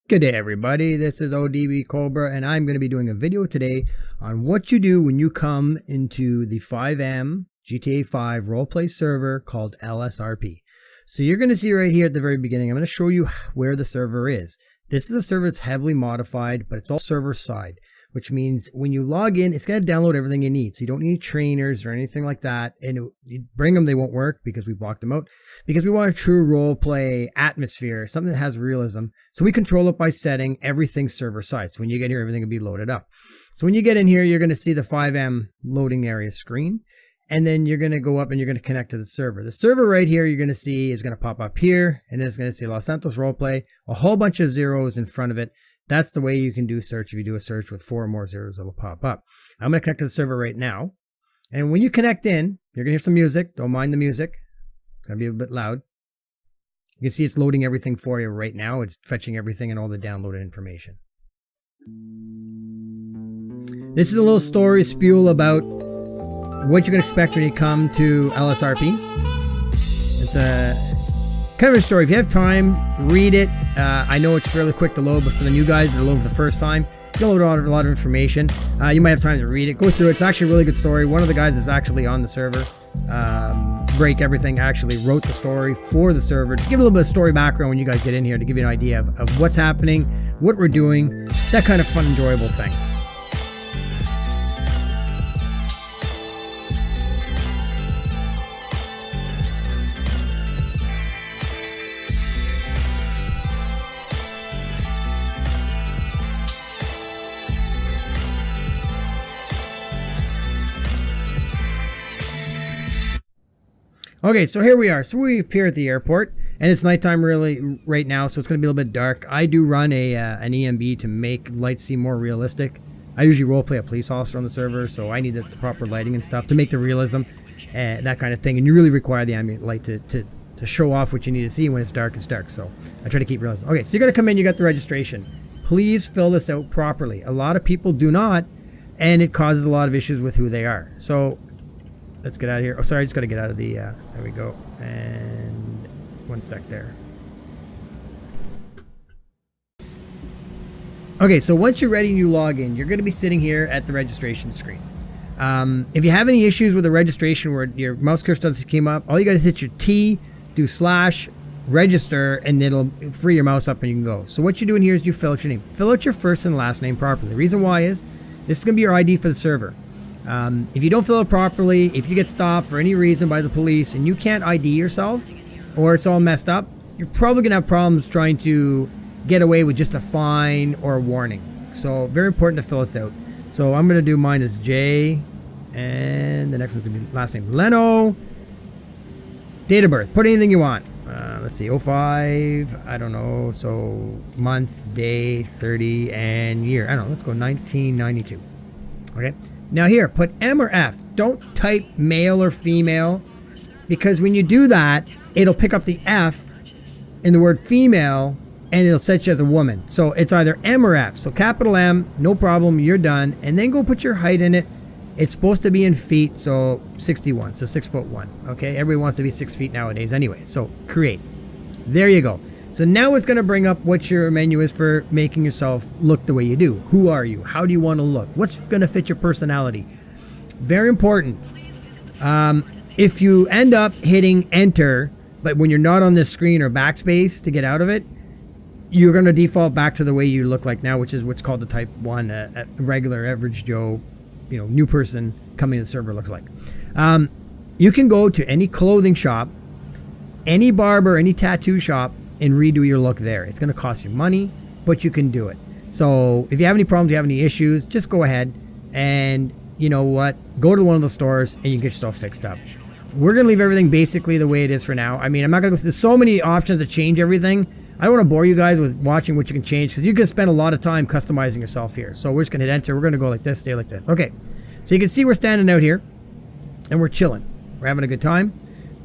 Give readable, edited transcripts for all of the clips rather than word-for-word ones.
Good day everybody, this is ODB Cobra and I'm going to be doing a video today on what you do when you come into the 5M GTA 5 roleplay server called LSRP. So you're going to see right here at the very beginning, I'm going to show you where the server is. This is a server that's heavily modified, but it's all server side, which means when you log in, it's going to download everything you need. So you don't need trainers or anything like that. And you bring them, they won't work because we blocked them out. Because we want a true role play atmosphere, something that has realism. So we control it by setting everything server side. So when you get here, everything will be loaded up. So when you get in here, you're going to see the 5M loading area screen. And then you're going to go up and you're going to connect to the server. The server right here, you're going to see is going to pop up here. And it's going to say Los Santos roleplay, a whole bunch of zeros in front of it. That's the way you can do search. If you do a search with 4 or more zeros, it'll pop up. I'm going to connect to the server right now. And when you connect in, you're going to hear some music. Don't mind the music. It's going to be a bit loud. You can see it's loading everything for you right now. It's fetching everything and all the downloaded information. This is a little story spiel about what you can expect when you come to LSRP. It's a kind of a story. If you have time, read it. I know it's fairly quick to load, but for the new guys that are loading for the first time, it's going to load a lot of information. You might have time to read it. Go through it. It's actually a really good story. One of the guys that's actually on the server, Break Everything, actually wrote the story for the server to give a little bit of story background when you guys get in here, to give you an idea of what's happening, what we're doing, that kind of fun, enjoyable thing. Okay, so here we are. So we appear at the airport, and it's nighttime really right now, so it's going to be a little bit dark. I do run an EMB to make lights seem more realistic. I usually roleplay a police officer on the server, so I need the proper lighting and stuff to make the realism and that kind of thing. And you really require the ambient light to show off what you need to see. When it's dark, it's dark. So I try to keep realism. Okay, so you're going to come in, you got the registration. Please fill this out properly. A lot of people do not, and it causes a lot of issues with who they are. So let's get out of here. Oh, sorry, I just got to get out of the, there we go. And 1 sec there. Okay, so once you're ready and you log in, you're going to be sitting here at the registration screen. If you have any issues with the registration where your mouse cursor doesn't come up, all you got to hit your T, do / register, and it'll free your mouse up and you can go. So what you're doing here is you fill out your name. Fill out your first and last name properly. The reason why is this is going to be your ID for the server. If you don't fill it properly, if you get stopped for any reason by the police and you can't ID yourself, or it's all messed up, you're probably going to have problems trying to get away with just a fine or a warning. So very important to fill this out. So I'm going to do mine as J, and the next one's going to be last name Leno. Date of birth, put anything you want. Let's see, 05, I don't know, so month, day, 30, and year. I don't know, let's go 1992. Okay. Now here, put M or F. Don't type male or female, because when you do that, it'll pick up the F in the word female and it'll set you as a woman. So it's either M or F. So capital M, no problem, you're done. And then go put your height in it. It's supposed to be in feet, so 61, so 6'1". Okay, everybody wants to be 6 feet nowadays anyway. So create. There you go. So now it's going to bring up what your menu is for making yourself look the way you do. Who are you? How do you want to look? What's going to fit your personality? Very important. If you end up hitting enter, but when you're not on this screen or backspace to get out of it, you're going to default back to the way you look like now, which is what's called the type 1, a regular average Joe, new person coming to the server looks like. You can go to any clothing shop, any barber, any tattoo shop, and redo your look there. It's going to cost you money, but you can do it. So if you have any problems, you have any issues, just go ahead and, you know what, go to one of the stores and you can get yourself fixed up. We're going to leave everything basically the way it is for now. I mean, I'm not going to go through so many options to change everything. I don't want to bore you guys with watching what you can change, because you can spend a lot of time customizing yourself here. So we're just going to hit enter. We're going to go like this, stay like this. Okay, so you can see we're standing out here and we're chilling. We're having a good time,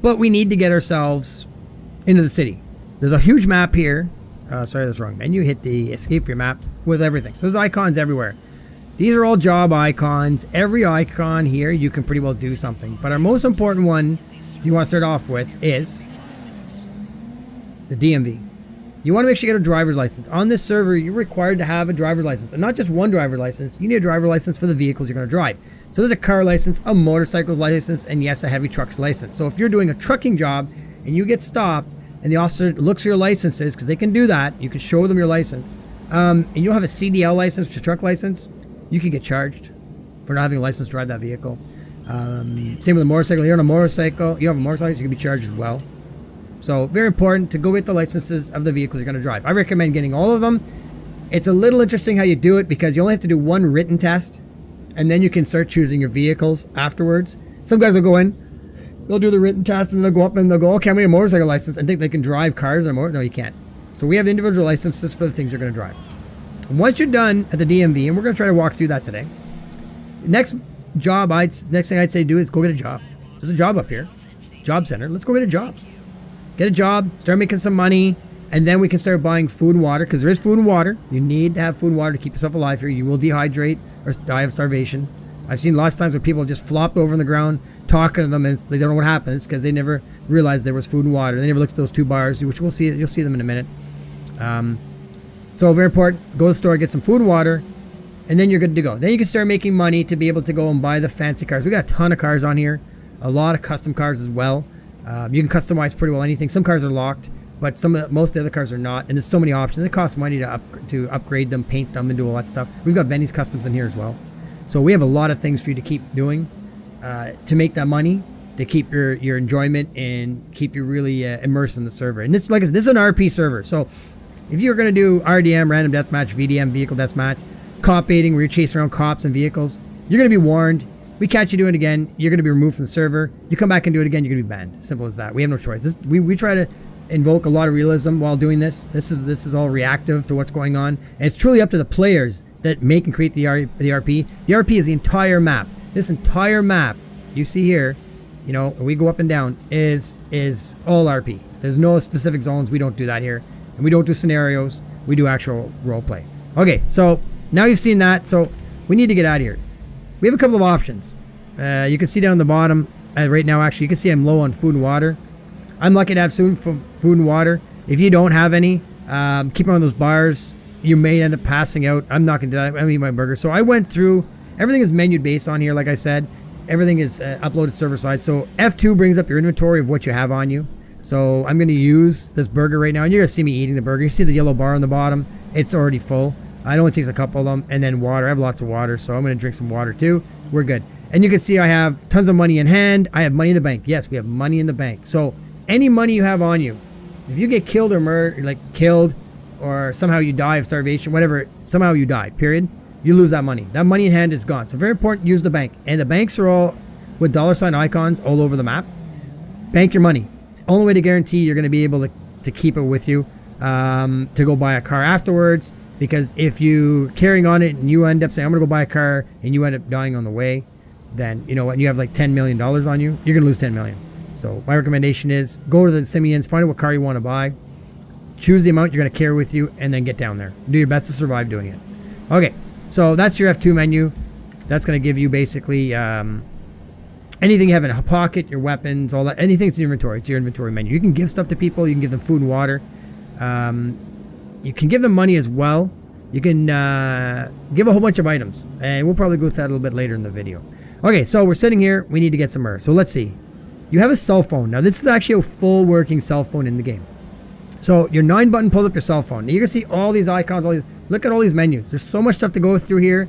but we need to get ourselves into the city. There's a huge map here. Sorry, that's wrong menu. Hit the escape your map with everything. So there's icons everywhere. These are all job icons. Every icon here, you can pretty well do something. But our most important one you want to start off with is the DMV. you want to make sure you get a driver's license. On this server, you're required to have a driver's license, and not just one driver's license. You need a driver's license for the vehicles you're going to drive. So there's a car license, a motorcycle's license, and yes, a heavy truck's license. So if you're doing a trucking job and you get stopped and the officer looks for your licenses, because they can do that, you can show them your license, and you don't have a CDL license, which is a truck license, you can get charged for not having a license to drive that vehicle. Same with a motorcycle. You're on a motorcycle, you don't have a motorcycle, you can be charged as well. So very important to go get the licenses of the vehicles you're going to drive. I recommend getting all of them. It's a little interesting how you do it, because you only have to do one written test, and then you can start choosing your vehicles afterwards. Some guys will go in, they'll do the written test, and they'll go up and they'll go, okay, I'm going to get a motorcycle license, and think they can drive cars or more. No, you can't. So we have individual licenses for the things you're going to drive. And once you're done at the DMV, and we're going to try to walk through that today, next thing I'd say do is go get a job. There's a job up here, job center. Let's go get a job. Get a job, start making some money, and then we can start buying food and water, because there is food and water. You need to have food and water to keep yourself alive here. You will dehydrate or die of starvation. I've seen lots of times where people just flopped over on the ground talking to them, and they don't know what happens because they never realized there was food and water. They never looked at those 2 bars, which you'll see them in a minute. So very important, go to the store, get some food and water, and then you're good to go. Then you can start making money to be able to go and buy the fancy cars. We got a ton of cars on here, a lot of custom cars as well. You can customize pretty well anything. Some cars are locked, but most of the other cars are not, and there's so many options. It costs money to upgrade them, paint them, and do all that stuff. We've got Benny's Customs in here as well. So we have a lot of things for you to keep doing to make that money, to keep your enjoyment, and keep you really immersed in the server. And this, like I said, this is an RP server. So if you're going to do RDM, random deathmatch, VDM, vehicle deathmatch, cop baiting, where you're chasing around cops and vehicles, you're going to be warned. We catch you doing it again, you're going to be removed from the server. You come back and do it again, you're going to be banned. Simple as that. We have no choice. We try to invoke a lot of realism while doing this. This is all reactive to what's going on, and it's truly up to the players that make and create the RP. The RP is the entire map. This entire map you see here, we go up and down, is all RP. There's no specific zones. We don't do that here, and we don't do scenarios. We do actual role play. Okay, so now you've seen that, so we need to get out of here. We have a couple of options. You can see down the bottom right now, actually, you can see I'm low on food and water. I'm lucky to have food and water. If you don't have any, keep on those bars. You may end up passing out. I'm not going to do that. I'm going to eat my burger. So I went through, everything is menu based on here. Like I said, everything is uploaded server side. So F2 brings up your inventory of what you have on you. So I'm going to use this burger right now, and you're going to see me eating the burger. You see the yellow bar on the bottom. It's already full. It only takes a couple of them, and then water. I have lots of water, so I'm going to drink some water too. We're good. And you can see I have tons of money in hand. I have money in the bank. Yes, we have money in the bank. So any money you have on you, if you get killed or murdered, like killed, or somehow you die of starvation, whatever, somehow you die, period, you lose that money. That money in hand is gone. So very important, use the bank. And the banks are all with $ icons all over the map. Bank your money. It's the only way to guarantee you're going to be able to keep it with you to go buy a car afterwards. Because if you carrying on it and you end up saying, I'm going to go buy a car, and you end up dying on the way, then you know what, you have like $10 million on you, you're going to lose $10 million. So my recommendation is go to the Simeons, find out what car you want to buy, choose the amount you're going to carry with you, and then get down there. Do your best to survive doing it. Okay, so that's your F2 menu. That's going to give you basically anything you have in a pocket, your weapons, all that, anything that's in your inventory. It's your inventory menu. You can give stuff to people. You can give them food and water. You can give them money as well. You can give a whole bunch of items, and we'll probably go through that a little bit later in the video. Okay, so we're sitting here. We need to get some Earth. So let's see. You have a cell phone. Now, this is actually a full working cell phone in the game. So your 9 button pulls up your cell phone. Now, you're going to see all these icons. Look at all these menus. There's so much stuff to go through here.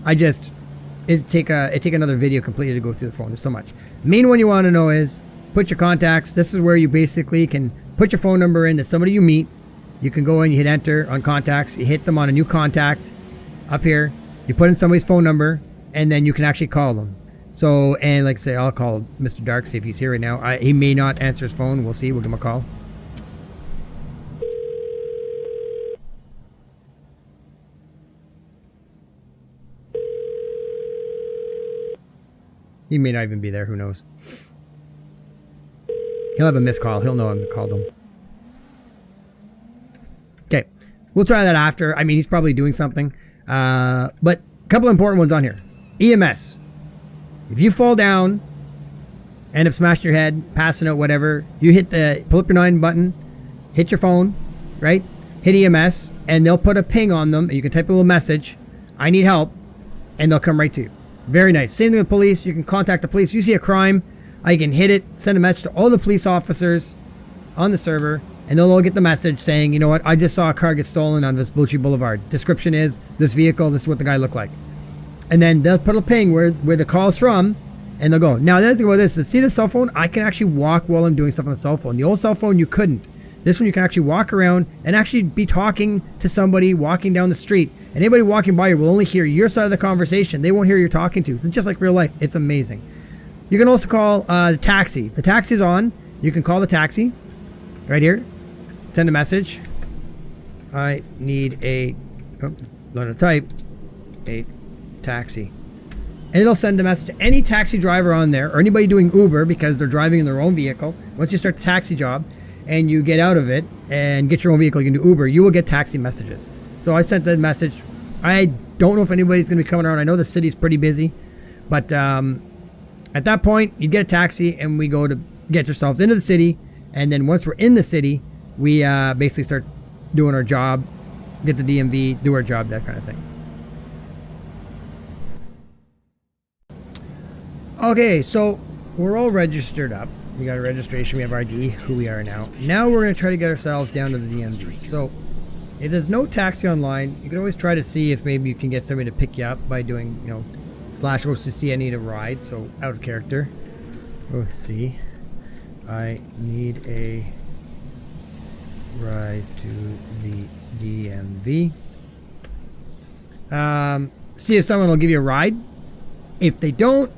It'd take another video completely to go through the phone. There's so much. Main one you want to know is put your contacts. This is where you basically can put your phone number in to somebody you meet. You can go in, you hit enter on contacts, you hit them on a new contact up here, you put in somebody's phone number, and then you can actually call them. So, and like I say, I'll call Mr. Dark, see if he's here right now. He may not answer his phone. We'll see. We'll give him a call. He may not even be there. Who knows? He'll have a missed call. He'll know I called him. Okay, we'll try that after. I mean, he's probably doing something. But a couple of important ones on here. EMS. If you fall down, end up smashing your head, passing out, whatever, you pull up your 9 button, hit your phone, right? hit EMS, and they'll put a ping on them. And you can type a little message, I need help, and they'll come right to you. Very nice. Same thing with police. You can contact the police. If you see a crime, I can hit it, send a message to all the police officers on the server, and they'll all get the message saying, you know what, I just saw a car get stolen on Vespucci Boulevard. Description is this vehicle, this is what the guy looked like. And then they'll put a ping where the call's from, and they'll go. Now, the other thing about this is, see the cell phone? I can actually walk while I'm doing stuff on the cell phone. The old cell phone, you couldn't. This one, you can actually walk around and actually be talking to somebody walking down the street. And anybody walking by you will only hear your side of the conversation. They won't hear you're talking to. So it's just like real life. It's amazing. You can also call the taxi. If the taxi's on, you can call the taxi right here. Send a message. I need a, learn to type, a taxi. And it'll send a message to any taxi driver on there, or anybody doing Uber because they're driving in their own vehicle. Once you start the taxi job and you get out of it and get your own vehicle, you can do Uber, you will get taxi messages. So I sent that message. I don't know if anybody's going to be coming around. I know the city's pretty busy, but at that point, you get a taxi and we go to get yourselves into the city. And then once we're in the city, we basically start doing our job, get the DMV, do our job, that kind of thing. Okay, so we're all registered up. We got a registration, we have our ID, who we are now. Now we're going to try to get ourselves down to the DMV. So if there's no taxi online, you can always try to see if maybe you can get somebody to pick you up by doing, you know, /OCC, I need a ride, so out of character. OC, I need a ride to the DMV. See if someone will give you a ride. If they don't,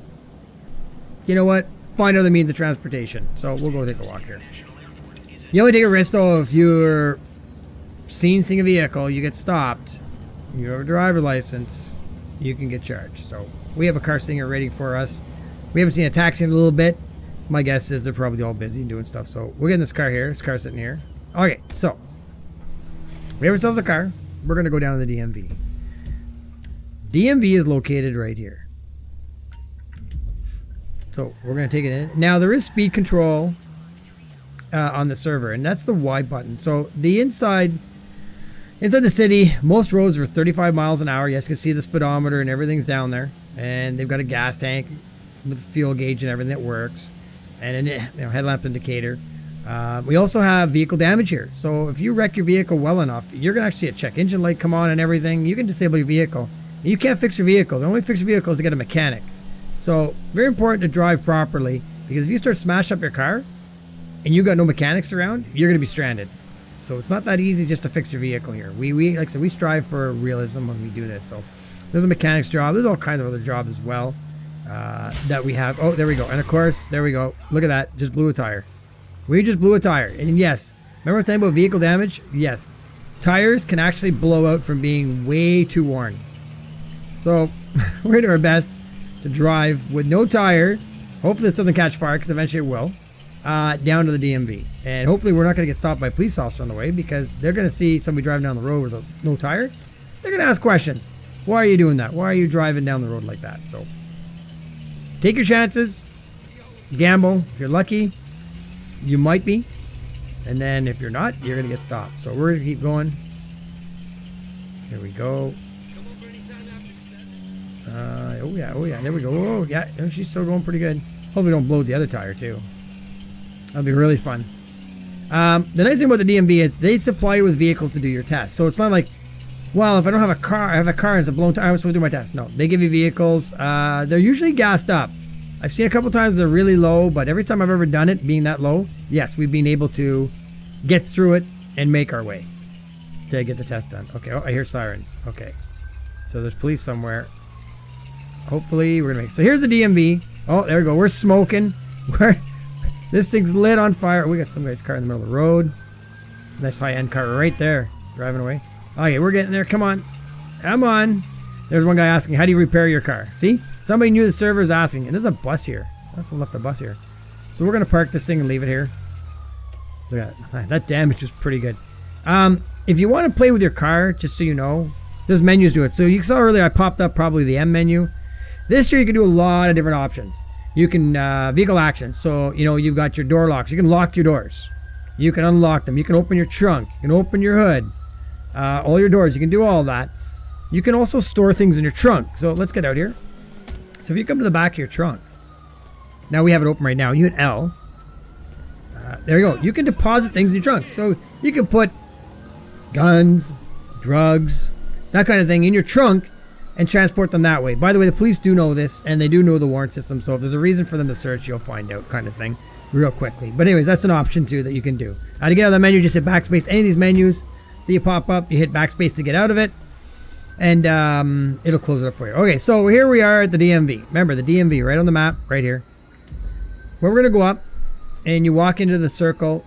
you know what? Find other means of transportation. So we'll go take a walk here. You only take a risk though if you're seeing a vehicle, you get stopped, you have a driver license, you can get charged. So we have a car sitting here waiting for us. We haven't seen a taxi in a little bit. My guess is they're probably all busy and doing stuff. So we're getting this car here. This car's sitting here. Okay, so we have ourselves a car. We're going to go down to the DMV. DMV is located right here. So we're going to take it in. Now there is speed control on the server, and that's the Y button. So the inside the city, most roads are 35 miles an hour. Yes, you can see the speedometer and everything's down there. And they've got a gas tank with a fuel gauge and everything that works, and a headlamp indicator. We also have vehicle damage here. So if you wreck your vehicle well enough, you're going to actually see a check engine light come on and everything. You can disable your vehicle. You can't fix your vehicle. The only fix your vehicle is to get a mechanic. So very important to drive properly, because if you start smashing up your car and you got no mechanics around, you're going to be stranded. So it's not that easy just to fix your vehicle here. We like I said, we strive for realism when we do this. So there's a mechanic's job. There's all kinds of other jobs as well that we have. Oh, there we go. And of course, there we go. Look at that. Just blew a tire. We just blew a tire. And yes, remember the thing about vehicle damage? Yes. Tires can actually blow out from being way too worn. So we're going to do our best to drive with no tire. Hopefully this doesn't catch fire, because eventually it will. Down to the DMV. And hopefully we're not going to get stopped by a police officer on the way, because they're going to see somebody driving down the road with no tire. They're going to ask questions. Why are you doing that? Why are you driving down the road like that? So take your chances. Gamble. If you're lucky, you might be. And then if you're not, you're going to get stopped. So we're going to keep going. Here we go. Oh yeah, there we go. Oh yeah, she's still going pretty good. Hope we don't blow the other tire too. That'll be really fun. The nice thing about the DMV is they supply you with vehicles to do your test. So it's not like, well, if I don't have a car, I have a car and it's a blown tire, I'm supposed to do my test. No, they give you vehicles. They're usually gassed up. I've seen a couple times they're really low, but every time I've ever done it, being that low, yes, we've been able to get through it and make our way to get the test done. Okay, oh, I hear sirens. Okay, so there's police somewhere. Hopefully we're gonna make it. So here's the DMV. Oh, there we go. We're smoking. This thing's lit on fire. We got somebody's car in the middle of the road. Nice high-end car right there, driving away. Okay, we're getting there. Come on. Come on. There's one guy asking, how do you repair your car? See? Somebody knew the server's asking. And there's a bus here. I also left the bus here. So we're going to park this thing and leave it here. Look at that. That damage was pretty good. If you want to play with your car, just so you know, there's menus to it. So you saw earlier I popped up probably the M menu. This year you can do a lot of different options. You can, vehicle actions. So, you know, you've got your door locks. You can lock your doors. You can unlock them. You can open your trunk. You can open your hood. all your doors. You can do all that. You can also store things in your trunk. So let's get out here. So if you come to the back of your trunk, now we have it open right now. You hit L. There you go. You can deposit things in your trunk. So you can put guns, drugs, that kind of thing in your trunk and transport them that way. By the way, the police do know this, and they do know the warrant system. So if there's a reason for them to search, you'll find out, kind of thing, real quickly. But anyways, that's an option too that you can do. To get out of the menu, just hit backspace. Any of these menus that you pop up, you hit backspace to get out of it, and it'll close it up for you. Okay, so here we are at the DMV. Remember the DMV right on the map, right here. Where we're gonna go up, and you walk into the circle,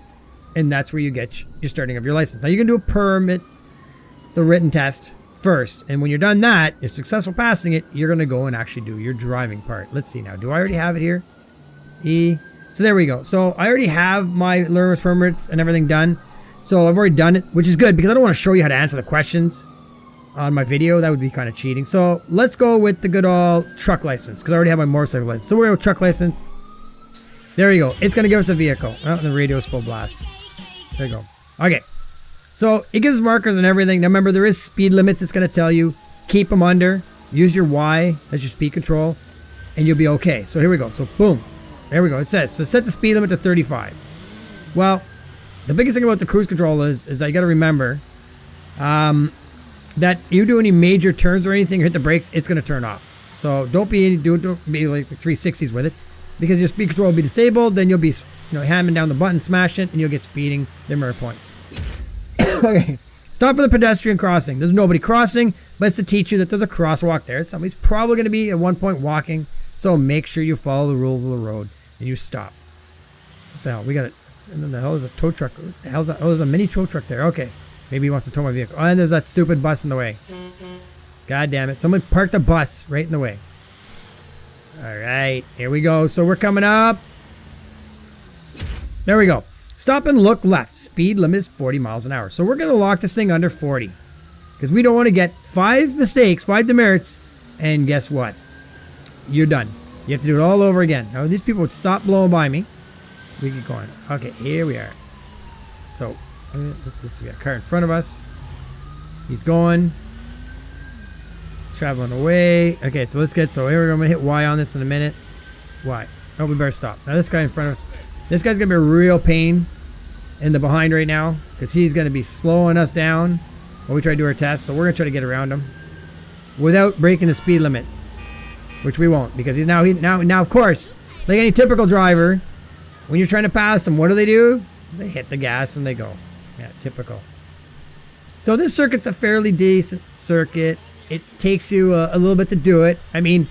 and that's where you get your starting of your license. Now you can do a permit, the written test first, and when you're done that, if successful passing it, you're gonna go and actually do your driving part. Let's see now. Do I already have it here? So there we go. So I already have my learner's permits and everything done. So I've already done it, which is good because I don't want to show you how to answer the questions on my video. That would be kind of cheating. So let's go with the good old truck license because I already have my motorcycle license. So we're going to go truck license. There you go. It's going to give us a vehicle. Oh, the radio's full blast. There you go. Okay. So it gives markers and everything. Now remember, there is speed limits. It's going to tell you. Keep them under. Use your Y as your speed control. And you'll be okay. So here we go. So boom. There we go. It says, so set the speed limit to 35. Well, the biggest thing about the cruise control is that you got to remember that you do any major turns or anything, or hit the brakes, it's going to turn off. So don't be like 360s with it, because your speed control will be disabled. Then you'll be, hammering down the button, smash it, and you'll get speeding demerit points. Okay. Stop for the pedestrian crossing. There's nobody crossing, but it's to teach you that there's a crosswalk there. Somebody's probably going to be at one point walking. So make sure you follow the rules of the road and you stop. What the hell? We got it. And then the hell is a tow truck? What the hell is that? Oh, there's a mini tow truck there. Okay. Maybe he wants to tow my vehicle. Oh, and there's that stupid bus in the way. God damn it. Someone parked a bus right in the way. All right. Here we go. So we're coming up. There we go. Stop and look left. Speed limit is 40 miles an hour. So we're going to lock this thing under 40. Because we don't want to get 5 mistakes, 5 demerits. And guess what? You're done. You have to do it all over again. Now these people would stop blowing by me. We keep going. Okay, here we are. So what's this? We got a car in front of us. He's going. Traveling away. Okay, so let's get, so here we go. I'm gonna hit Y on this in a minute. Y. Oh, we better stop. Now this guy in front of us. This guy's gonna be a real pain in the behind right now, because he's gonna be slowing us down while we try to do our test. So we're gonna try to get around him without breaking the speed limit. Which we won't, because he's now of course, like any typical driver, when you're trying to pass them, what do? They hit the gas and they go. Yeah, typical. So this circuit's a fairly decent circuit. It takes you a little bit to do it. I mean,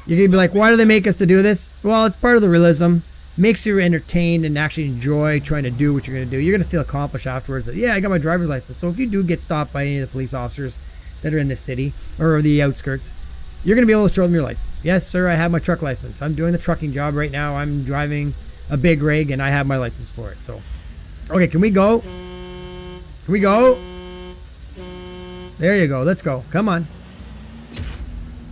you're gonna be like, why do they make us to do this? Well, it's part of the realism. Makes you entertained and actually enjoy trying to do what you're gonna do. You're gonna feel accomplished afterwards. That, yeah, I got my driver's license. So if you do get stopped by any of the police officers that are in the city or the outskirts, you're going to be able to show them your license. Yes, sir, I have my truck license. I'm doing the trucking job right now. I'm driving a big rig and I have my license for it. So, okay, can we go? Can we go? There you go. Let's go. Come on.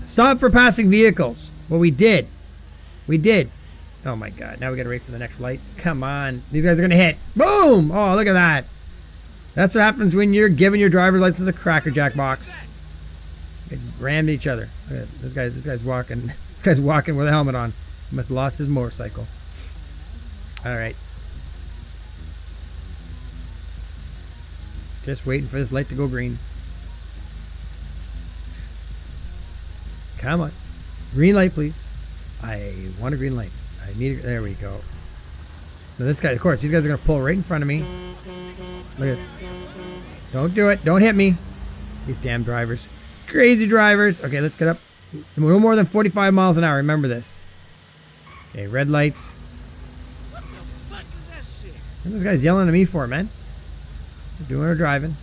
Stop for passing vehicles. Well, we did. We did. Oh my God. Now we got to wait for the next light. Come on. These guys are going to hit. Boom. Oh, look at that. That's what happens when you're giving your driver's license a Cracker Jack box. They just rammed each other. This guy's walking. This guy's walking with a helmet on. He must have lost his motorcycle. All right. Just waiting for this light to go green. Come on. Green light, please. I want a green light. I need it. There we go. Now this guy, of course, these guys are going to pull right in front of me. Look at this. Don't do it. Don't hit me. These damn drivers. Crazy drivers. Okay, let's get up. No more than 45 miles an hour. Remember this. Okay, red lights. What the fuck is that shit? What this guy's yelling at me for, man? We're doing our driving.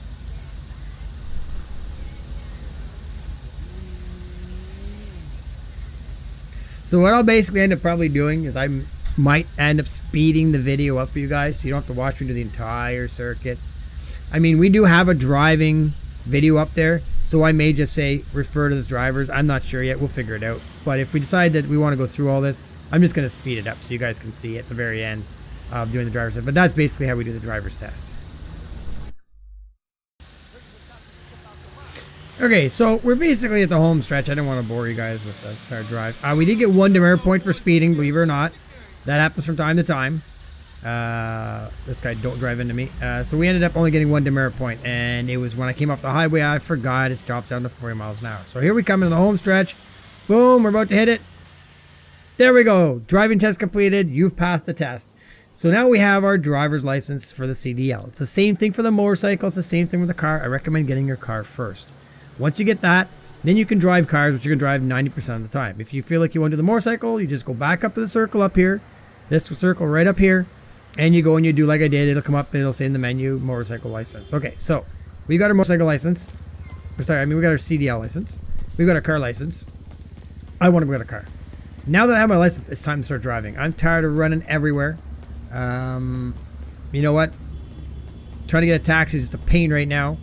So what I'll basically end up probably doing is I might end up speeding the video up for you guys, so you don't have to watch me do the entire circuit. I mean, we do have a driving video up there, so I may just say refer to the drivers. I'm not sure yet. We'll figure it out. But if we decide that we want to go through all this, I'm just going to speed it up so you guys can see at the very end of doing the driver's test. But that's basically how we do the driver's test. Okay, so we're basically at the home stretch. I didn't want to bore you guys with the entire drive. We did get 1 demerit point for speeding, believe it or not. That happens from time to time. This guy don't drive into me. So we ended up only getting 1 demerit point, and it was when I came off the highway. I forgot it drops down to 40 miles an hour. So here we come into the home stretch. Boom, we're about to hit it. There we go. Driving test completed. You've passed the test. So now we have our driver's license for the CDL. It's the same thing for the motorcycle. It's the same thing with the car. I recommend getting your car first. Once you get that, then you can drive cars, which you can drive 90% of the time. If you feel like you want to do the motorcycle, you just go back up to the circle up here, this circle right up here, and you go and you do like I did. It'll come up and it'll say in the menu, motorcycle license. Okay, so we got our motorcycle license. We got our CDL license. We got our car license. I want to get a car. Now that I have my license, it's time to start driving. I'm tired of running everywhere. You know what? Trying to get a taxi is just a pain right now.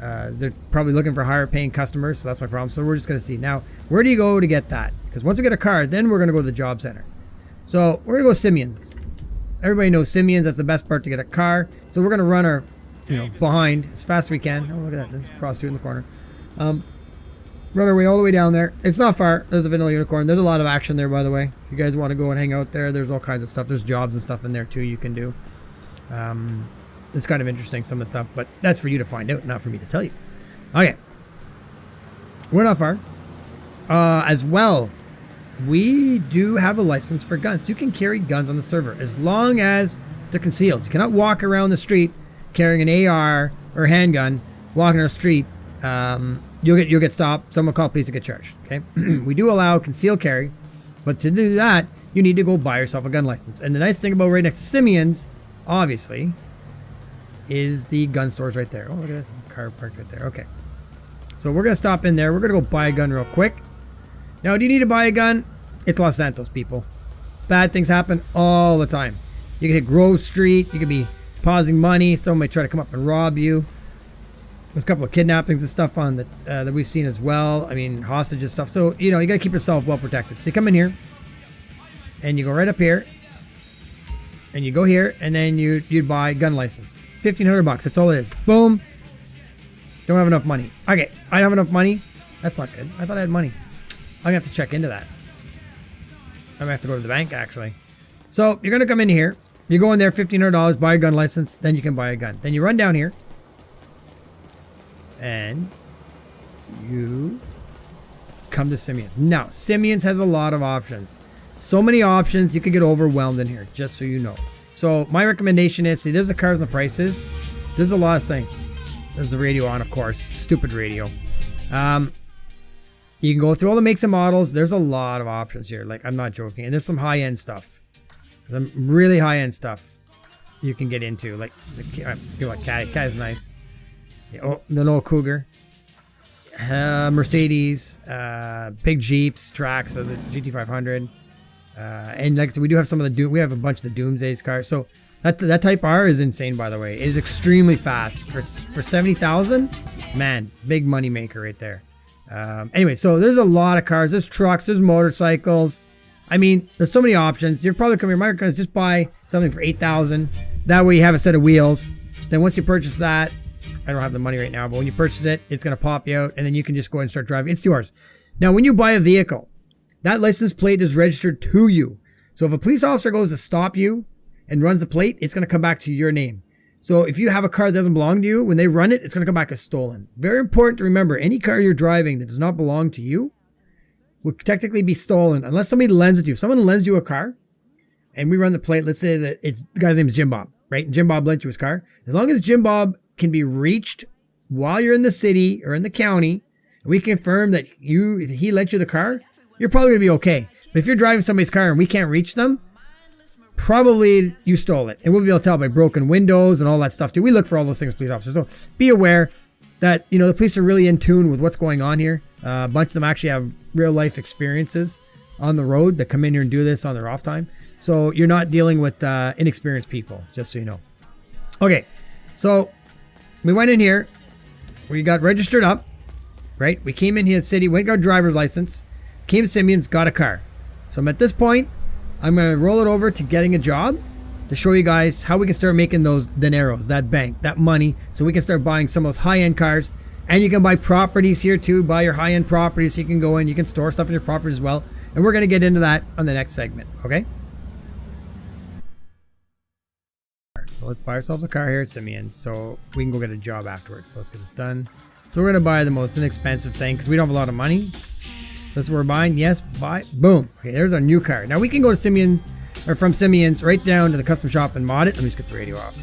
They're probably looking for higher paying customers, so that's my problem. So we're just going to see. Now, where do you go to get that? Because once we get a car, then we're going to go to the job center. So we're going to go Simeon's. Everybody knows Simeon's. That's the best part to get a car. So we're going to run our, behind as fast as we can. Oh, look at that. There's a prostitute in the corner. Run our way all the way down there. It's not far. There's a vanilla unicorn. There's a lot of action there, by the way. If you guys want to go and hang out there, there's all kinds of stuff. There's jobs and stuff in there, too, you can do. It's kind of interesting, some of the stuff, but that's for you to find out, not for me to tell you. Okay. We're not far. As well, we do have a license for guns. You can carry guns on the server as long as they're concealed. You cannot walk around the street carrying an AR or a handgun, walking on the street. You'll get stopped. Someone will call police to get charged. Okay. We do allow concealed carry, but to do that, you need to go buy yourself a gun license. And the nice thing about right next to Simeon's, obviously, is the gun stores right there. Oh, look at this. There's a car parked right there. Okay. So we're going to stop in there. We're going to go buy a gun real quick. Now, do you need to buy a gun? It's Los Santos, people. Bad things happen all the time. You can hit Grove Street. You could be pausing money. Someone might try to come up and rob you. There's a couple of kidnappings and stuff on that we've seen as well. I mean, hostages stuff. So, you got to keep yourself well protected. So you come in here and you go right up here and you go here and then you buy gun license. $1,500. That's all it is. Boom. Don't have enough money. Okay. I don't have enough money. That's not good. I thought I had money. I'm going to have to check into that. I'm going to have to go to the bank, actually. So you're going to come in here. You go in there, $1,500, buy a gun license. Then you can buy a gun. Then you run down here. And you come to Simeon's. Now, Simeon's has a lot of options. So many options, you could get overwhelmed in here, just so you know. So my recommendation is, see, there's the cars and the prices. There's a lot of things. There's the radio on, of course. Stupid radio. You can go through all the makes and models. There's a lot of options here. Like, I'm not joking. And there's some high-end stuff. Some really high-end stuff you can get into. Like, Cat is nice. Oh, the old Cougar, Mercedes, big Jeeps, tracks of the GT500, and like I said, we do have some of the we have a bunch of the Doomsdays cars. So that Type R is insane, by the way. It is extremely fast for 70,000. Man, big money maker right there. Anyway, so there's a lot of cars. There's trucks. There's motorcycles. I mean, there's so many options. You're probably coming here. My guys, just buy something for 8,000. That way you have a set of wheels. Then once you purchase that. I don't have the money right now, but when you purchase it, it's going to pop you out, and then you can just go and start driving. It's yours. Now, when you buy a vehicle, that license plate is registered to you. So if a police officer goes to stop you and runs the plate, it's going to come back to your name. So if you have a car that doesn't belong to you, when they run it, it's going to come back as stolen. Very important to remember, any car you're driving that does not belong to you will technically be stolen unless somebody lends it to you. If someone lends you a car and we run the plate, let's say that the guy's name is Jim Bob, right? And Jim Bob lent you his car. As long as Jim Bob can be reached while you're in the city or in the county, and we confirm that he lent you the car, you're probably going to be okay. But if you're driving somebody's car and we can't reach them, probably you stole it. And we'll be able to tell by broken windows and all that stuff too. We look for all those things, police officers. So be aware that, the police are really in tune with what's going on here. A bunch of them actually have real life experiences on the road that come in here and do this on their off time. So you're not dealing with inexperienced people, just so you know. Okay, so we went in here. We got registered up, right? We came in here at city, went got a driver's license, came to Simeon's, got a car. So I'm at this point, I'm going to roll it over to getting a job to show you guys how we can start making those dineros, that bank, that money, so we can start buying some of those high-end cars. And you can buy properties here too, buy your high-end properties. So you can go in, you can store stuff in your properties as well. And we're going to get into that on the next segment, okay? So let's buy ourselves a car here at Simeon so we can go get a job afterwards. So let's get this done. So we're going to buy the most inexpensive thing because we don't have a lot of money. That's what we're buying. Yes, buy. Boom. Okay, there's our new car. Now we can go to Simeon's, or from Simeon's right down to the custom shop and mod it. Let me just get the radio off.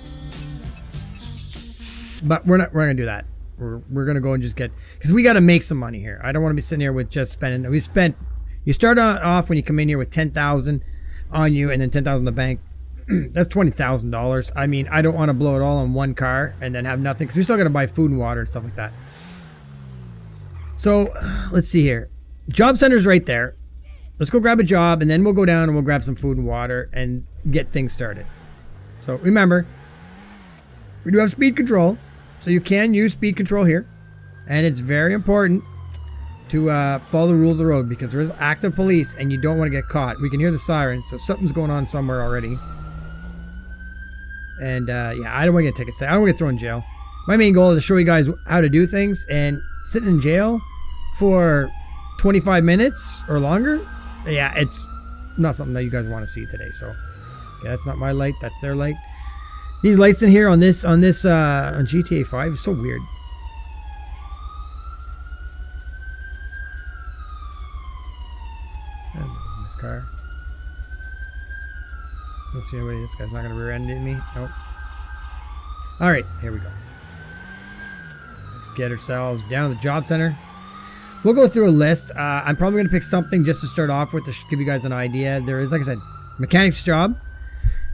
But we're not going to do that. We're going to go and just get, because we got to make some money here. I don't want to be sitting here with just spending. You start off when you come in here with 10,000 on you and then 10,000 in the bank. That's $20,000. I mean, I don't want to blow it all on one car and then have nothing, because we still got to buy food and water and stuff like that. So let's see here. Job center's right there. Let's go grab a job and then we'll go down and we'll grab some food and water and get things started. So remember, we do have speed control. So you can use speed control here, and it's very important to follow the rules of the road because there is active police and you don't want to get caught. We can hear the sirens, so something's going on somewhere already. And yeah, I don't want to get tickets. I don't want to get thrown in jail. My main goal is to show you guys how to do things, and sitting in jail for 25 minutes or longer, yeah, it's not something that you guys want to see today. So yeah, that's not my light, that's their light. These lights in here on GTA 5 is so weird. This car. Don't see anybody. This guy's not gonna rear end me. Nope. All right, here we go. Let's get ourselves down to the job center. We'll go through a list. I'm probably gonna pick something just to start off with to give you guys an idea. There is, like I said, mechanic's job,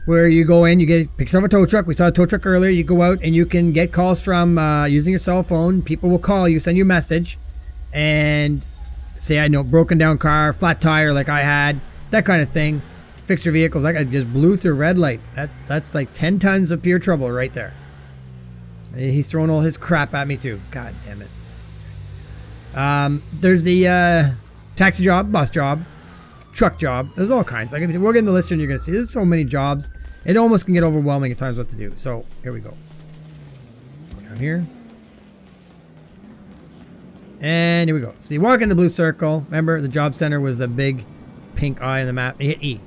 where you go in, you pick yourself a tow truck. We saw a tow truck earlier. You go out and you can get calls from using your cell phone. People will call you, send you a message, and say, I know, broken down car, flat tire like I had, that kind of thing. Fix your vehicles. That guy just blew through red light. That's like 10 tons of pure trouble right there. He's throwing all his crap at me too. God damn it. There's the taxi job, bus job, truck job. There's all kinds. Like, we'll get in the list and you're gonna see there's so many jobs. It almost can get overwhelming at times what to do. So here we go. Go down here. And here we go. So you walk in the blue circle. Remember, the job center was the big pink eye on the map. You hit E.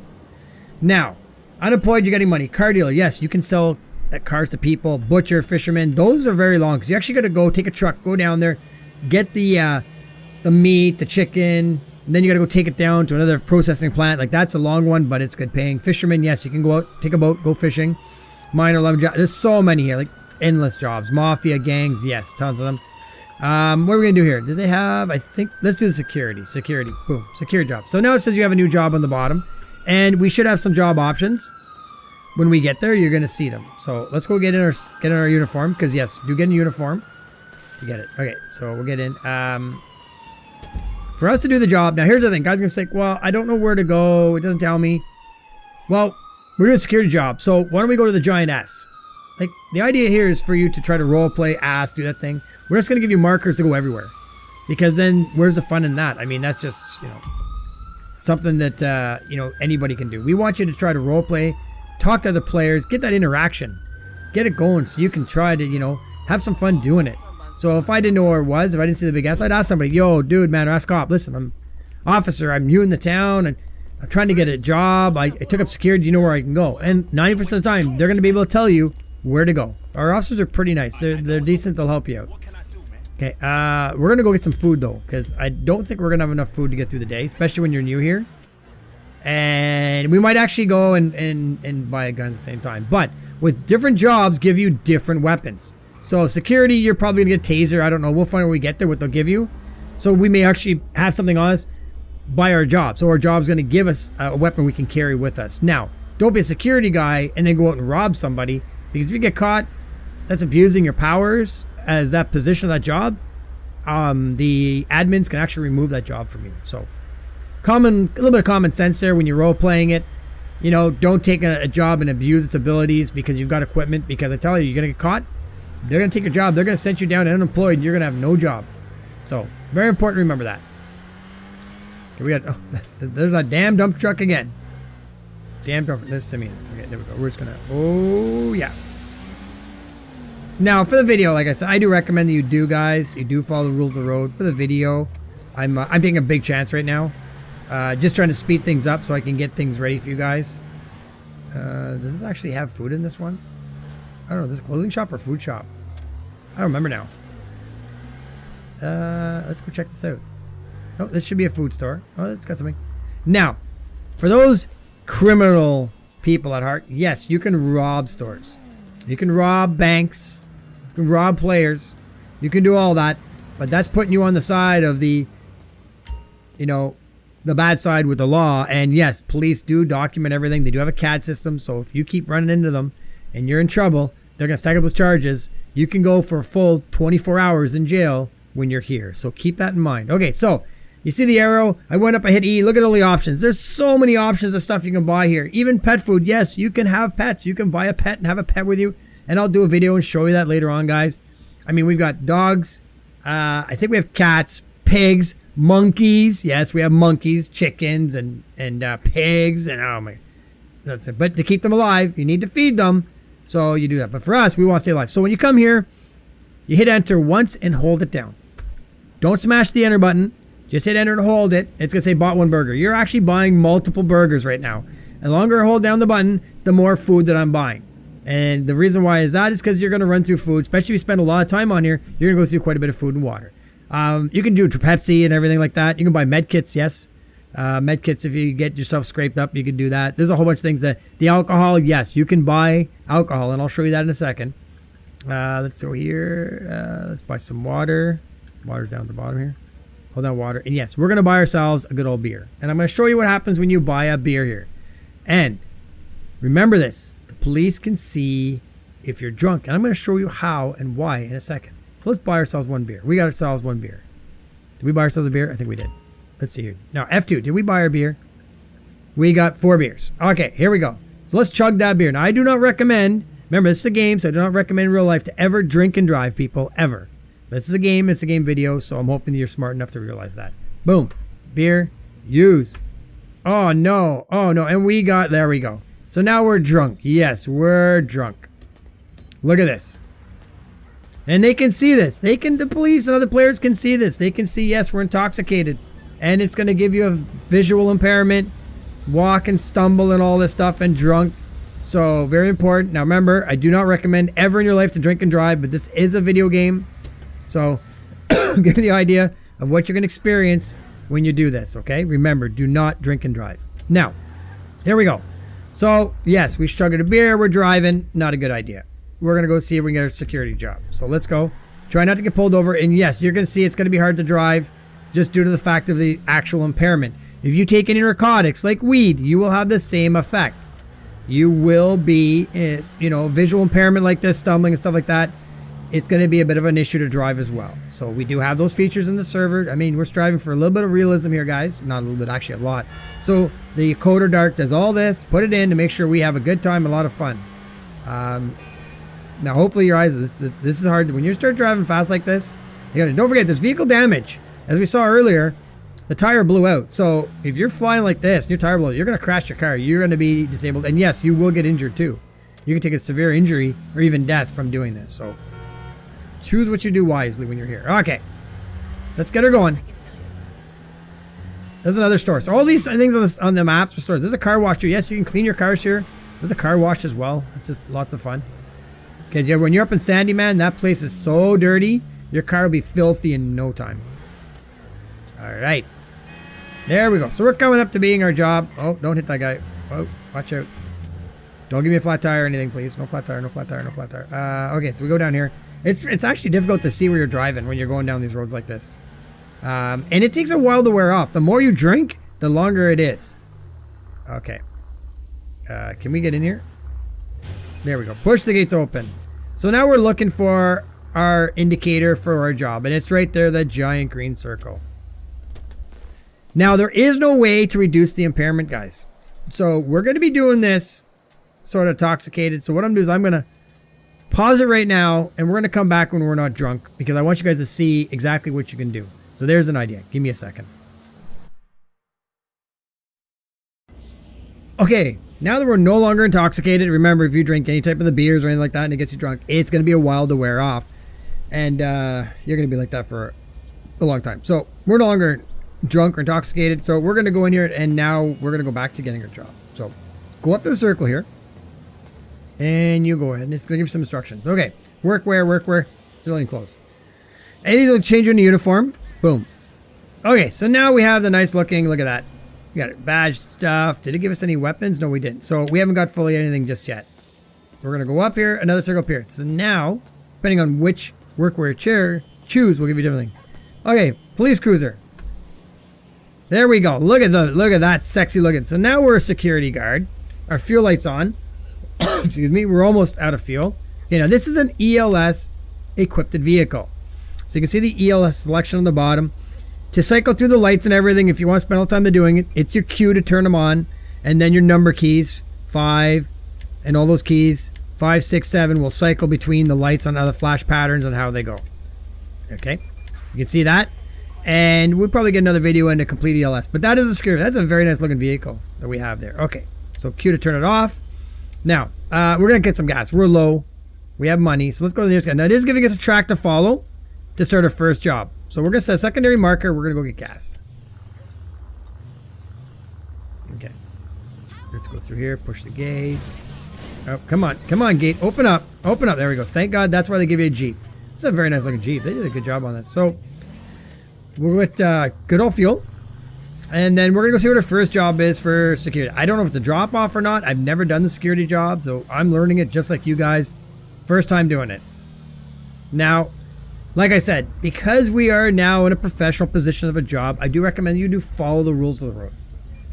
Now, unemployed, you're getting money. Car dealer, yes, you can sell cars to people. Butcher, fisherman, those are very long because you actually got to go take a truck, go down there, get the meat, the chicken, and then you got to go take it down to another processing plant. Like, that's a long one, but it's good paying. Fisherman, yes, you can go out, take a boat, go fishing. Minor level jobs. There's so many here, like endless jobs. Mafia gangs, yes, tons of them. What are we gonna do here? Do they have, I think, let's do the security. Boom, secure job. So now it says you have a new job on the bottom, and we should have some job options. When we get there, you're gonna see them. So let's go get in our uniform, because yes, do get a uniform to get it. Okay, so we'll get in. For us to do the job, now here's the thing, guys are gonna say, well, I don't know where to go, it doesn't tell me. Well, we're doing a security job, so why don't we go to the giant S? Like, the idea here is for you to try to role play ass, do that thing. We're just going to give you markers to go everywhere. Because then, where's the fun in that? I mean, that's just, something that, anybody can do. We want you to try to role play, talk to other players, get that interaction. Get it going so you can try to, have some fun doing it. So if I didn't know where it was, if I didn't see the big S, I'd ask somebody, yo, dude, man, ask cop, listen, I'm officer, I'm new in the town, and I'm trying to get a job. I took up security, do you know where I can go? And 90% of the time, they're going to be able to tell you where to go. Our officers are pretty nice. They're decent. They'll help you out. Okay, we're gonna go get some food though, because I don't think we're gonna have enough food to get through the day, especially when you're new here. And we might actually go and buy a gun at the same time. But with different jobs, give you different weapons. So security, you're probably gonna get taser. I don't know. We'll find when we get there what they'll give you. So we may actually have something on us by our job. So our job's gonna give us a weapon we can carry with us. Now, don't be a security guy and then go out and rob somebody, because if you get caught, that's abusing your powers as that position, that job. The admins can actually remove that job from you. So a little bit of common sense there when you're role playing it. Don't take a job and abuse its abilities because you've got equipment, because I tell you, you're gonna get caught, they're gonna take your job, they're gonna send you down unemployed, and you're gonna have no job. So very important to remember that. Okay, there's that damn dump truck again. Damn dump. There's Simeon's. Okay, there we go. We're just gonna, oh yeah. Now, for the video, like I said, I do recommend that you do, guys. You do follow the rules of the road. For the video, I'm taking a big chance right now. Just trying to speed things up so I can get things ready for you guys. Does this actually have food in this one? I don't know. This is a clothing shop or food shop? I don't remember now. Let's go check this out. Oh, this should be a food store. Oh, it's got something. Now, for those criminal people at heart, yes, you can rob stores. You can rob banks. You can rob players. You can do all that. But that's putting you on the side of the, you know, the bad side with the law. And yes, police do document everything. They do have a CAD system. So if you keep running into them and you're in trouble, they're going to stack up those charges. You can go for a full 24 hours in jail when you're here. So keep that in mind. Okay, so you see the arrow? I went up, I hit E. Look at all the options. There's so many options of stuff you can buy here. Even pet food. Yes, you can have pets. You can buy a pet and have a pet with you. And I'll do a video and show you that later on, guys. I mean, we've got dogs. I think we have cats, pigs, monkeys. Yes, we have monkeys, chickens, and pigs. And oh my, that's it. But to keep them alive, you need to feed them. So you do that. But for us, we want to stay alive. So when you come here, you hit enter once and hold it down. Don't smash the enter button. Just hit enter and hold it. It's going to say bought one burger. You're actually buying multiple burgers right now. And the longer I hold down the button, the more food that I'm buying. And the reason why is that is because you're going to run through food. Especially if you spend a lot of time on here, you're going to go through quite a bit of food and water. You can do Pepsi and everything like that. You can buy med kits, yes. Med kits, if you get yourself scraped up, you can do that. There's a whole bunch of things that the alcohol, yes, you can buy alcohol. And I'll show you that in a second. Let's go here. Let's buy some water. Water's down at the bottom here. Hold on, water. And yes, we're going to buy ourselves a good old beer. And I'm going to show you what happens when you buy a beer here. And remember this. The police can see if you're drunk. And I'm going to show you how and why in a second. So let's buy ourselves one beer. We got ourselves one beer. Did we buy ourselves a beer? I think we did. Let's see here. Now, F2. Did we buy our beer? We got 4 beers. Okay, here we go. So let's chug that beer. Now, I do not recommend... Remember, this is a game, so I do not recommend in real life to ever drink and drive, people. Ever. This is a game. It's a game video, so I'm hoping that you're smart enough to realize that. Boom. Beer. Use. Oh, no. Oh, no. And we got... There we go. So now we're drunk. Yes, we're drunk. Look at this. And they can see this. They can... The police and other players can see this. They can see, yes, we're intoxicated. And it's going to give you a visual impairment. Walk and stumble and all this stuff and drunk. So, very important. Now, remember, I do not recommend ever in your life to drink and drive, but this is a video game. So, give you the idea of what you're going to experience when you do this, okay? Remember, do not drink and drive. Now, here we go. So, yes, we struggled a beer. We're driving. Not a good idea. We're going to go see if we can get a security job. So, let's go. Try not to get pulled over. And, yes, you're going to see it's going to be hard to drive just due to the fact of the actual impairment. If you take any narcotics like weed, you will have the same effect. You will be, you know, visual impairment like this, stumbling and stuff like that. It's going to be a bit of an issue to drive as well. So we do have those features in the server. I mean, we're striving for a little bit of realism here, guys. Not a little bit, actually a lot. So the Coder Dark does all this, put it in to make sure we have a good time, a lot of fun. Now, hopefully your eyes, this is hard. When you start driving fast like this, you gotta, don't forget, there's vehicle damage. As we saw earlier, the tire blew out. So if you're flying like this and your tire blows out, you're going to crash your car. You're going to be disabled. And yes, you will get injured too. You can take a severe injury or even death from doing this. So choose what you do wisely when you're here. Okay. Let's get her going. There's another store. So all these things on the maps for stores. There's a car wash too. Yes, you can clean your cars here. There's a car wash as well. It's just lots of fun. Because when you're up in Sandy, man, that place is so dirty. Your car will be filthy in no time. All right. There we go. So we're coming up to being our job. Oh, don't hit that guy. Oh, watch out. Don't give me a flat tire or anything, please. No flat tire, no flat tire, no flat tire. Okay, so we go down here. It's actually difficult to see where you're driving when you're going down these roads like this. And it takes a while to wear off. The more you drink, the longer it is. Okay. Can we get in here? There we go. Push the gates open. So now we're looking for our indicator for our job. And it's right there, that giant green circle. Now, there is no way to reduce the impairment, guys. So we're going to be doing this sort of intoxicated. So what I'm doing is I'm going to pause it right now, and we're going to come back when we're not drunk, because I want you guys to see exactly what you can do. So there's an idea. Give me a second. Okay, now that we're no longer intoxicated, remember if you drink any type of the beers or anything like that and it gets you drunk, it's going to be a while to wear off. And you're going to be like that for a long time. So we're no longer drunk or intoxicated. So we're going to go in here and now we're going to go back to getting our job. So go up to the circle here. And you go ahead and it's going to give you some instructions. Okay, workwear, civilian clothes. And these will change you into uniform. Boom. Okay, so now we have the nice looking, look at that. We got it, badge stuff. Did it give us any weapons? No, we didn't. So we haven't got fully anything just yet. We're going to go up here, another circle appeared. So now, depending on which workwear chair choose, will give you different thing. Okay, police cruiser. There we go. Look at that sexy looking. So now we're a security guard. Our fuel light's on. Excuse me. We're almost out of fuel. You know, this is an ELS equipped vehicle. So you can see the ELS selection on the bottom. To cycle through the lights and everything, if you want to spend all the time doing it, it's your cue to turn them on. And then your number keys, 5, and all those keys, 5, 6, 7, will cycle between the lights on other flash patterns and how they go. Okay, you can see that. And we'll probably get another video into complete ELS. But that is a security. That's a very nice looking vehicle that we have there. Okay, so cue to turn it off. Now, we're going to get some gas. We're low. We have money. So let's go to the nearest guy. Now, it is giving us a track to follow to start our first job. So we're going to set a secondary marker. We're going to go get gas. Okay. Let's go through here. Push the gate. Oh, come on. Come on, gate. Open up. Open up. There we go. Thank God that's why they give you a Jeep. It's a very nice looking Jeep. They did a good job on this. So we're with good old fuel. And then we're going to go see what our first job is for security. I don't know if it's a drop off or not. I've never done the security job, so I'm learning it just like you guys. First time doing it. Now, like I said, because we are now in a professional position of a job, I do recommend you do follow the rules of the road.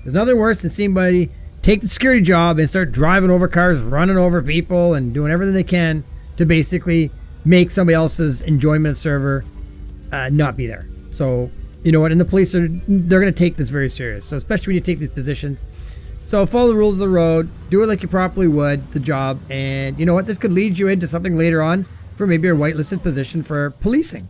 There's nothing worse than seeing somebody take the security job and start driving over cars, running over people, and doing everything they can to basically make somebody else's enjoyment of the server not be there. So, you know what? And the police they're going to take this very serious. So, especially when you take these positions. So, follow the rules of the road. Do it like you properly would the job. And you know what? This could lead you into something later on for maybe a whitelisted position for policing.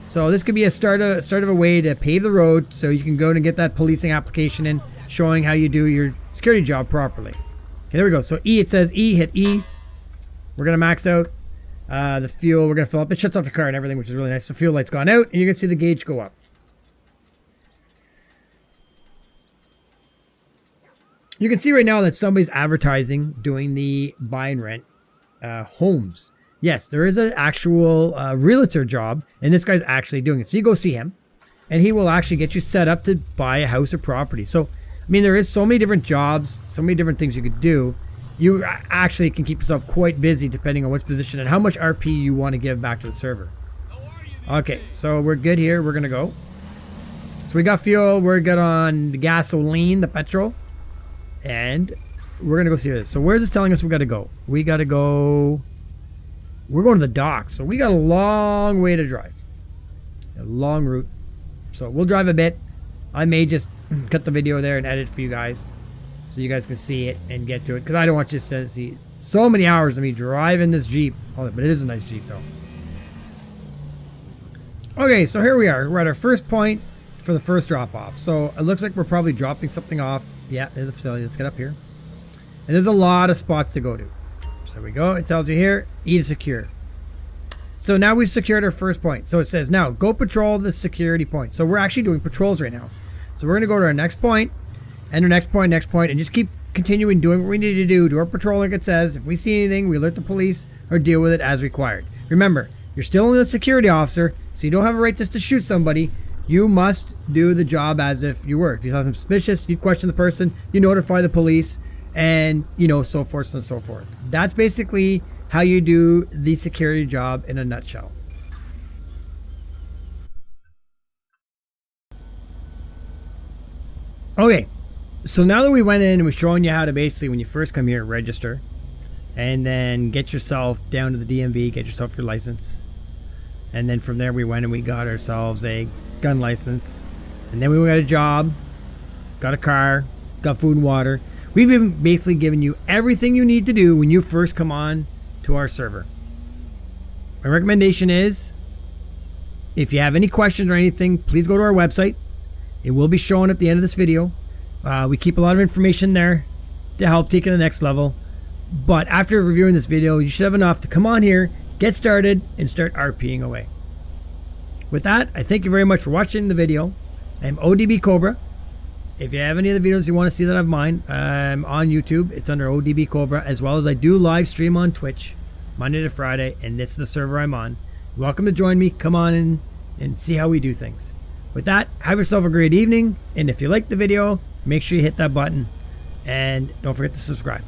So this could be a start of a way to pave the road so you can go and get that policing application in, showing how you do your security job properly. Okay, there we go. So E, it says E, hit E. We're going to max out the fuel. We're going to fill up. It shuts off your car and everything, which is really nice. So fuel light's gone out and you can see the gauge go up. You can see right now that somebody's advertising doing the buy and rent homes. Yes, there is an actual realtor job, and this guy's actually doing it. So you go see him, and he will actually get you set up to buy a house or property. So, I mean, there is so many different jobs, so many different things you could do. You actually can keep yourself quite busy depending on which position and how much RP you want to give back to the server. Okay, so we're good here. We're going to go. So we got fuel. We're good on the gasoline, the petrol. And we're going to go see this. So where's this telling us we got to go? We got to go... We're going to the docks, so we got a long way to drive. A long route. So we'll drive a bit. I may just cut the video there and edit for you guys so you guys can see it and get to it, because I don't want you to see so many hours of me driving this Jeep. Oh, but it is a nice Jeep, though. Okay, so here we are. We're at our first point for the first drop-off. So it looks like we're probably dropping something off. Yeah, in the facility. Let's get up here. And there's a lot of spots to go to. So there we go. It tells you here, E to secure. So now we've secured our first point. So it says now go patrol the security point. So we're actually doing patrols right now. So we're going to go to our next point and our next point, and just keep continuing doing what we need to do our patrol like it says. If we see anything, we alert the police or deal with it as required. Remember, you're still only a security officer, so you don't have a right just to shoot somebody. You must do the job as if you were. If you saw something suspicious, you question the person, you notify the police, and you know, so forth and so forth. That's basically how you do the security job in a nutshell. Okay, so now that we went in and we've shown you how to basically, when you first come here, register, and then get yourself down to the DMV, get yourself your license, and then from there we went and we got ourselves a gun license, and then we got a job, got a car, got food and water. We've been basically giving you everything you need to do when you first come on to our server. My recommendation is, if you have any questions or anything, please go to our website. It will be shown at the end of this video. We keep a lot of information there. to help take it to the next level. But after reviewing this video, you should have enough to come on here, get started, and start RPing away. With that, I thank you very much for watching the video. I'm ODB Cobra. If you have any other videos you want to see that of mine, I'm on YouTube. It's under ODB Cobra, as well as I do live stream on Twitch Monday to Friday, and this is the server I'm on. You're welcome to join me. Come on in and see how we do things. With that, have yourself a great evening, and if you liked the video, make sure you hit that button, and don't forget to subscribe.